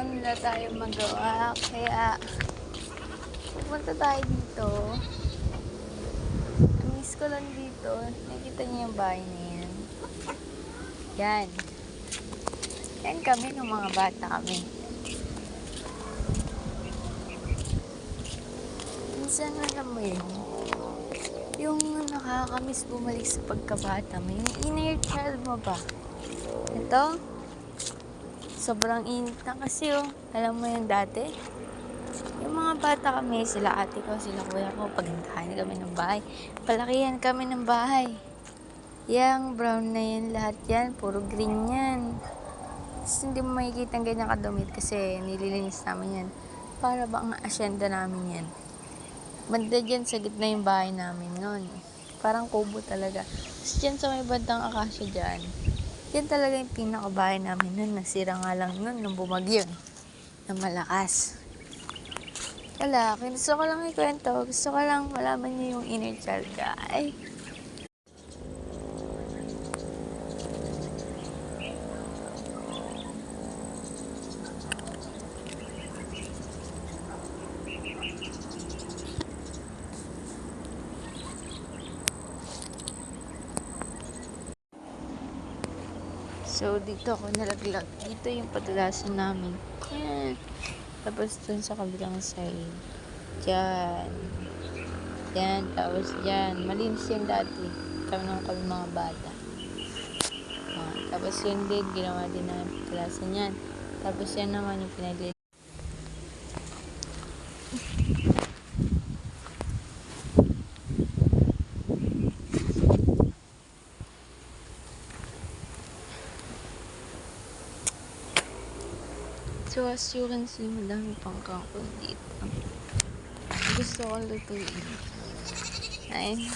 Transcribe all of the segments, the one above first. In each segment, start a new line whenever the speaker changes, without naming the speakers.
wala tayong magawa. Kaya, pupunta tayo dito. Miss ko lang dito. Nakikita niyo yung bahay na yan. Yan. Yan kami ng mga bata kami. Minsan alam mo yun, yung nakakamiss bumalik sa pagkabata mo, yung inner child mo ba? Ito, sobrang init na kasi oh. Alam mo yung dati? Yung mga bata kami, sila ate ko, sila kuya ko, pagandahan kami ng bahay. Palakihan kami ng bahay. Yang brown na yan, lahat yan, puro green yan. Tapos hindi mo makikita ang ganyan kadumit kasi nililinis namin yan. Para ba ang asyenda namin yan? Banda dyan sa gitna yung bahay namin noon. Parang kubo talaga. Tapos dyan sa may bandang akasya dyan, yan talaga yung pinakabahay namin noon. Nasira nga lang noon nung bumagyo na malakas. Wala, gusto ko lang ikwento. Gusto ko lang malaman niyo yung inner child guy. So, dito ako nalaglag. Dito yung padalasan namin. Yan. Tapos dun sa kabilang side. Diyan. Yan. Tapos dyan. Malinis yan dati. Kami naman kami mga bata. Tapos yun din. Ginawa din namin padalasan yan. Tapos yan naman yung pinag. So, as you can see, madami pang kangkong dito. Gusto ko lutuin. Ay.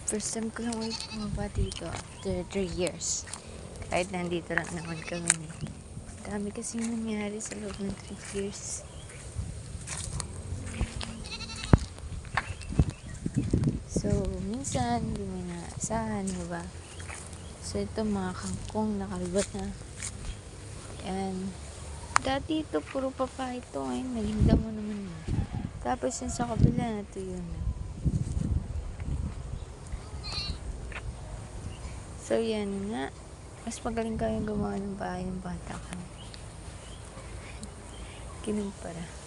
First time ko lang ulit bumaba dito after 3 years. Kahit nandito lang naman kami. Dami kasi nangyari sa loob ng 3 years. So, minsan, hindi mo inaasahan, diba? So, ito mga kangkong nakalbat na. Yan. Dati ito, puro papa ito. Ngayon, naging damo naman na. Tapos yun sa kabila, ito yun. So, yan nga. Mas magaling kayong gumawa ng bahay ng bata ka. Kinig para.